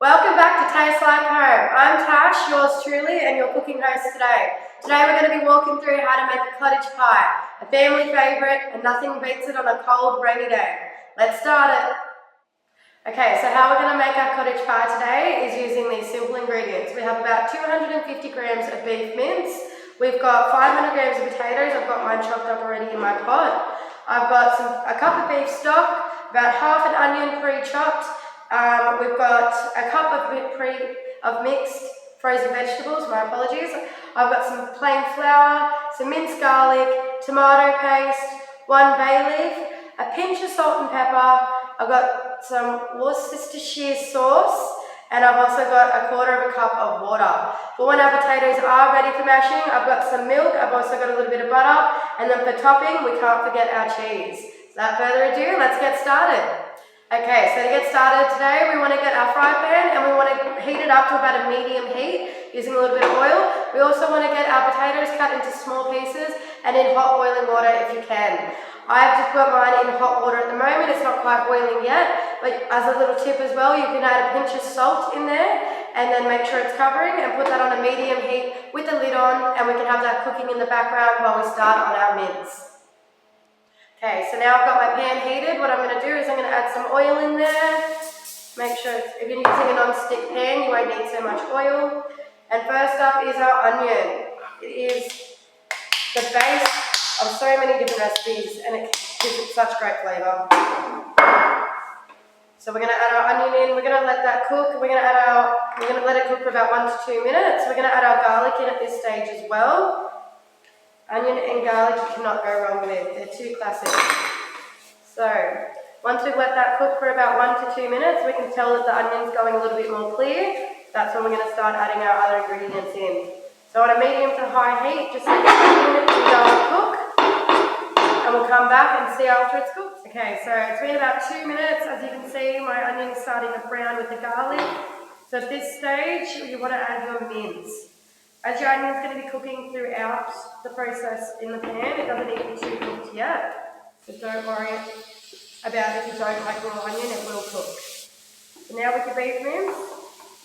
Welcome back to Taste Like Home. I'm Tash, yours truly, and your cooking host today. Today we're going to be walking through how to make a cottage pie, a family favourite, and nothing beats it on a cold, rainy day. Let's start it. Okay, so how we're going to make our cottage pie today is using these simple ingredients. We have about 250 grams of beef mince. We've got 500 grams of potatoes. I've got mine chopped up already in my pot. I've got a cup of beef stock, about half an onion pre-chopped. We've got a cup of mixed frozen vegetables, my apologies. I've got some plain flour, some minced garlic, tomato paste, 1 bay leaf, a pinch of salt and pepper. I've got some Worcestershire sauce, and I've also got a quarter of a cup of water. For when our potatoes are ready for mashing, I've got some milk, I've also got a little bit of butter, and then for topping, we can't forget our cheese. Without further ado, let's get started. Okay, so to get started today, we want to get our fry pan and we want to heat it up to about a medium heat using a little bit of oil. We also want to get our potatoes cut into small pieces and in hot boiling water if you can. I've just got mine in hot water at the moment. It's not quite boiling yet, but as a little tip as well, you can add a pinch of salt in there and then make sure it's covering and put that on a medium heat with the lid on, and we can have that cooking in the background while we start on our mince. Okay, so now I've got my pan heated. What I'm going to do is I'm going to add some oil in there. Make sure, if you're using a non-stick pan, you won't need so much oil. And first up is our onion. It is the base of so many different recipes, and it gives it such great flavour. So we're going to add our onion in. We're going to let that cook. We're going to let it cook for about 1 to 2 minutes. We're going to add our garlic in at this stage as well. Onion and garlic, you cannot go wrong with it. They're two classics. So, once we've let that cook for about 1 to 2 minutes, we can tell that the onion's going a little bit more clear. That's when we're going to start adding our other ingredients in. So on a medium to high heat, just let the onion and garlic cook. And we'll come back and see after it's cooked. Okay, so it's been about 2 minutes. As you can see, my onion is starting to brown with the garlic. So at this stage, you want to add your mince. As your onion is going to be cooking throughout the process in the pan, it doesn't need to be too cooked yet. So don't worry about if you don't like raw onion, it will cook. So now with your beef mince,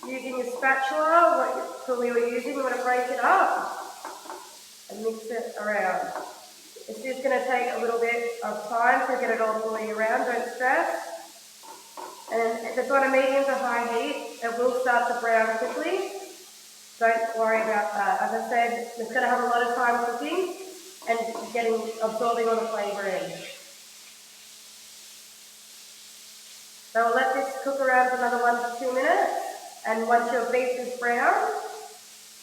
using your spatula, what tool we were using, you want to break it up and mix it around. It's just going to take a little bit of time to get it all fully around, don't stress. And if it's on a medium to high heat, it will start to brown quickly. Don't worry about that. As I said, it's going to have a lot of time cooking and absorbing all the flavour in. So we'll let this cook around for another 1 to 2 minutes, and once your beef is brown,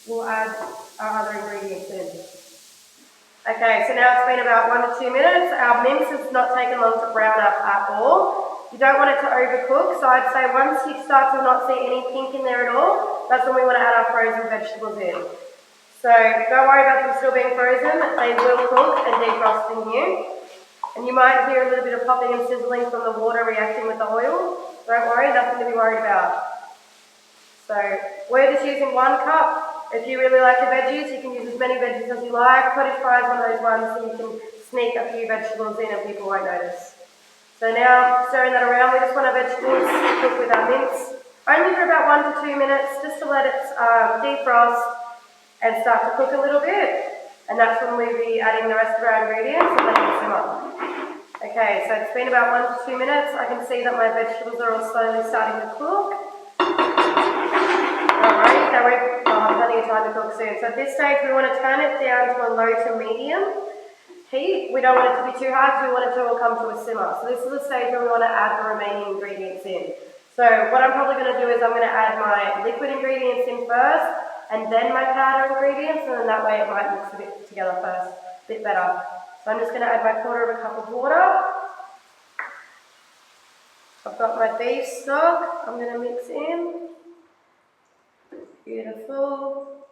we'll add our other ingredients in. Okay, so now it's been about 1 to 2 minutes. Our mince has not taken long to brown up at all. You don't want it to overcook, so I'd say once you start to not see any pink in there at all, that's when we want to add our frozen vegetables in. So don't worry about them still being frozen, they will cook and defrost in here. And you might hear a little bit of popping and sizzling from the water reacting with the oil. Don't worry, nothing to be worried about. So we're just using 1 cup. If you really like your veggies, you can use as many veggies as you like. Cottage pie is one of those ones so you can sneak a few vegetables in and people won't notice. So now, stirring that around, we just want our vegetables to cook with our mince, only for about 1 to 2 minutes, just to let it defrost and start to cook a little bit. And that's when we'll be adding the rest of our ingredients and letting it simmer. Okay, so it's been about 1 to 2 minutes. I can see that my vegetables are all slowly starting to cook. Alright, I'll have plenty of time to cook soon. So at this stage, we want to turn it down to a low to medium heat. We don't want it to be too hard, we want it to all come to a simmer. So this is the stage where we want to add the remaining ingredients in. So what I'm probably going to do is I'm going to add my liquid ingredients in first, and then my powder ingredients, and then that way it might mix a bit together first, a bit better. So I'm just going to add my quarter of a cup of water. I've got my beef stock, I'm going to mix in. Beautiful.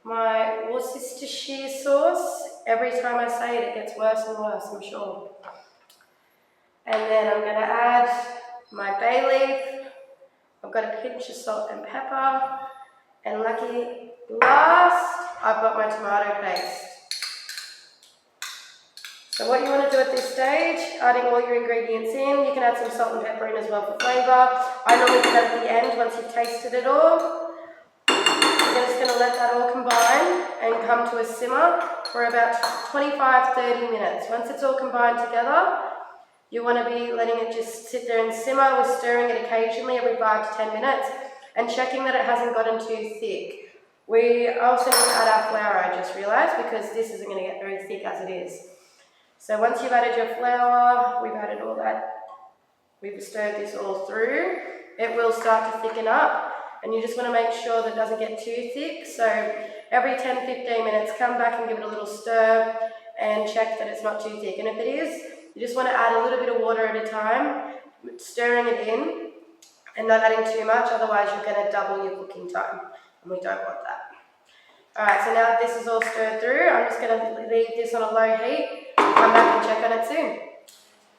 My Worcestershire sauce, every time I say it, it gets worse and worse, I'm sure. And then I'm going to add my bay leaf. I've got a pinch of salt and pepper. And lucky last, I've got my tomato paste. So what you want to do at this stage, adding all your ingredients in, you can add some salt and pepper in as well for flavour. I normally do that at the end once you've tasted it all. You're just going to let that all combine and come to a simmer for about 25-30 minutes. Once it's all combined together, you want to be letting it just sit there and simmer with stirring it occasionally every 5 to 10 minutes and checking that it hasn't gotten too thick. We also need to add our flour, I just realised, because this isn't going to get very thick as it is. So once you've added your flour, we've added all that, we've stirred this all through, it will start to thicken up. And you just want to make sure that it doesn't get too thick. So every 10-15 minutes, come back and give it a little stir and check that it's not too thick. And if it is, you just want to add a little bit of water at a time, stirring it in and not adding too much, otherwise you're going to double your cooking time, and we don't want that. Alright, so now that this is all stirred through, I'm just going to leave this on a low heat and come back and check on it soon.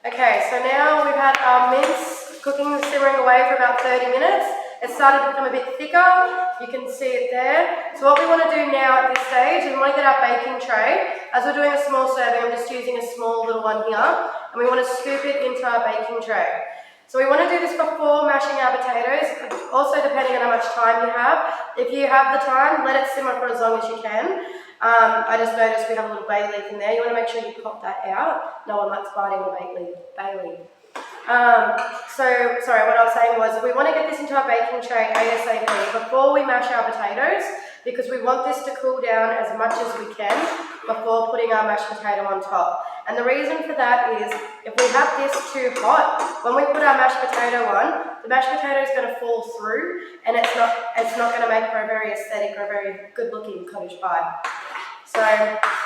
Okay, so now we've had our mince cooking, simmering away for about 30 minutes. It started to become a bit thicker, you can see it there. So what we want to do now at this stage is we want to get our baking tray. As we're doing a small serving, I'm just using a small little one here, and we want to scoop it into our baking tray. So we want to do this before mashing our potatoes, also depending on how much time you have. If you have the time, let it simmer for as long as you can. I just noticed we have a little bay leaf in there. You want to make sure you pop that out. No one likes biting the bay leaf. Sorry, what I was saying was we want to get this into our baking tray ASAP before we mash our potatoes, because we want this to cool down as much as we can before putting our mashed potato on top. And the reason for that is if we have this too hot, when we put our mashed potato on, the mashed potato is going to fall through, and it's not going to make for a very aesthetic or a very good looking cottage pie. So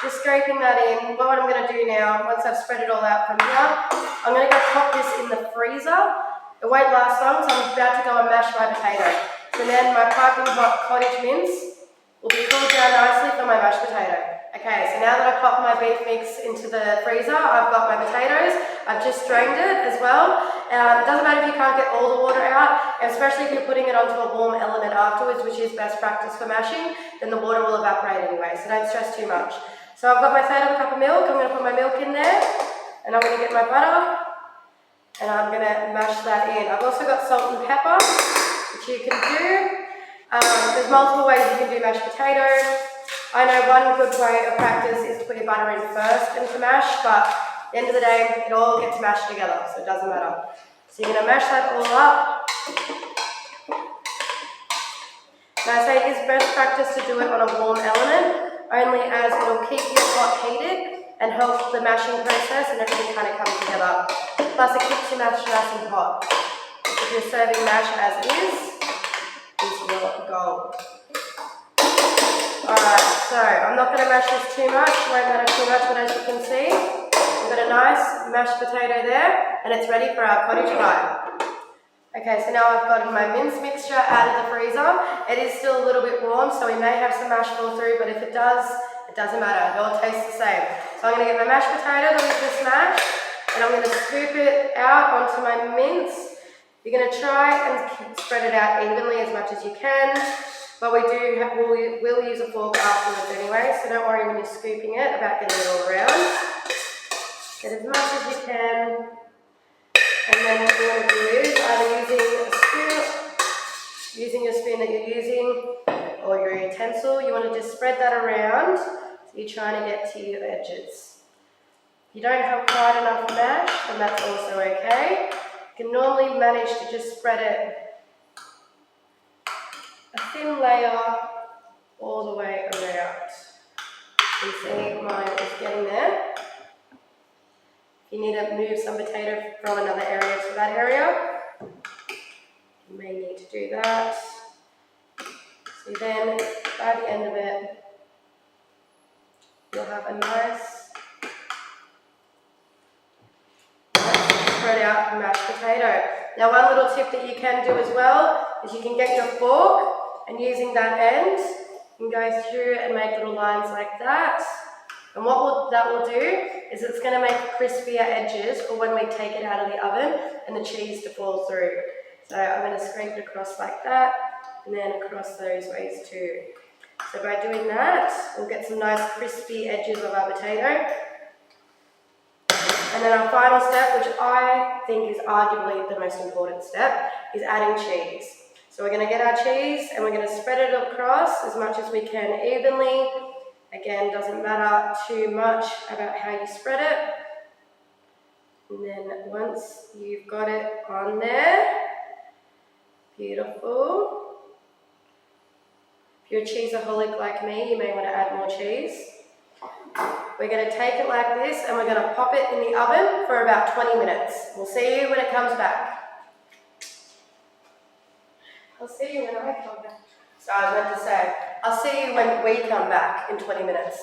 just scraping that in. What I'm going to do now, once I've spread it all out from here, I'm going to go pop this in the freezer. It won't last long, so I'm about to go and mash my potato. So then my piping hot cottage mince will be cooled down nicely for my mashed potato. Okay, so now that I've popped my beef mix into the freezer, I've got my potatoes. I've just drained it as well. It doesn't matter if you can't get all the water out, especially if you're putting it onto a warm element afterwards, which is best practice for mashing, then the water will evaporate anyway, so don't stress too much. So I've got my third of a cup of milk. I'm going to put my milk in there, and I'm going to get my butter, and I'm going to mash that in. I've also got salt and pepper, which you can do. There's multiple ways you can do mashed potatoes. I know one good way of practice is to put your butter in first and to mash, but at the end of the day, it all gets mashed together, so it doesn't matter. So you're going to mash that all up. Now I say it is best practice to do it on a warm element, only as it will keep your pot heated and help the mashing process and everything kind of come together. Plus it keeps your mash nice and hot. If you're serving mash as is your goal. Alright, so I'm not going to mash this too much, won't matter too much, but as you can see, we've got a nice mashed potato there, and it's ready for our cottage pie. Okay, so now I've got my mince mixture out of the freezer. It is still a little bit warm, so we may have some mash fall through, but if it does, it doesn't matter, it all tastes the same. So I'm going to get my mashed potato that we've just mashed, and I'm going to scoop it out onto my mince. You're going to try and spread it out evenly as much as you can. But we'll use a fork afterwards anyway, so don't worry when you're scooping it about getting it all around. Get as much as you can, and then what you want to do is either using your spoon that you're using, or your utensil, you want to just spread that around, so you're trying to get to your edges. If you don't have quite enough mash, then that's also okay. You can normally manage to just spread it a thin layer all the way around. You see mine is getting there. You need to move some potato from another area to that area. You may need to do that. So then, by the end of it, you'll have a nice spread out mashed potato. Now one little tip that you can do as well is you can get your fork and using that end, you can go through and make little lines like that. And what that will do is it's going to make crispier edges for when we take it out of the oven and the cheese to fall through. So I'm going to scrape it across like that and then across those ways too. So by doing that, we'll get some nice crispy edges of our potato. And then our final step, which I think is arguably the most important step, is adding cheese. So we're going to get our cheese and we're going to spread it across as much as we can evenly. Again, doesn't matter too much about how you spread it. And then once you've got it on there, beautiful. If you're a cheeseaholic like me, you may want to add more cheese. We're going to take it like this and we're going to pop it in the oven for about 20 minutes. We'll see you when it comes back. I'll see you when I come back. So I was meant to say, I'll see you when we come back in 20 minutes.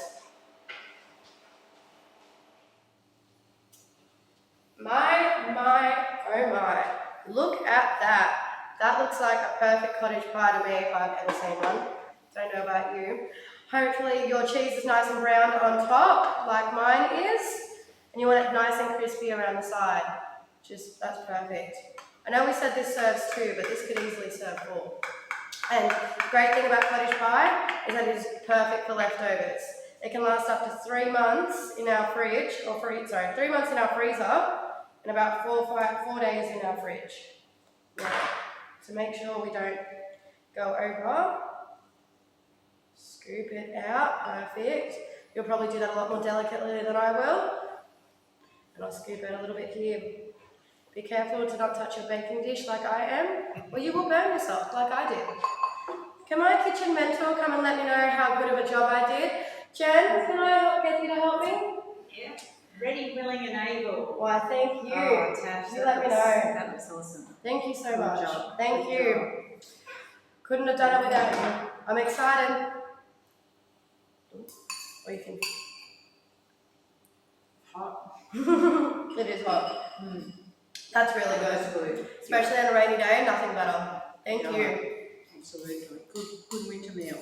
Oh my. Look at that. That looks like a perfect cottage pie to me if I've ever seen one. Don't know about you. Hopefully your cheese is nice and brown on top, like mine is. And you want it nice and crispy around the side. That's perfect. I know we said this serves 2, but this could easily serve 4. And the great thing about cottage pie is that it is perfect for leftovers. It can last up to 3 months in our fridge, 3 months in our freezer, and about 4 days in our fridge. Yeah. So make sure we don't go over. Scoop it out, perfect. You'll probably do that a lot more delicately than I will. And I'll scoop it a little bit here. Be careful to not touch your baking dish like I am, or you will burn yourself like I did. Can my kitchen mentor come and let me know how good of a job I did? Jen, can I get you to help me? Yeah. Ready, willing and able. Why, thank you. Oh, Tash, you let me know. That was awesome. Thank you so Good much. job. Thank Good you. job. Couldn't have done it without you. I'm excited. What do you think? Hot. It is hot. Mm. That's really good. That's good. Especially on a rainy day, nothing better. Thank you. Absolutely. Good winter meal.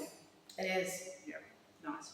It is. Yeah, nice.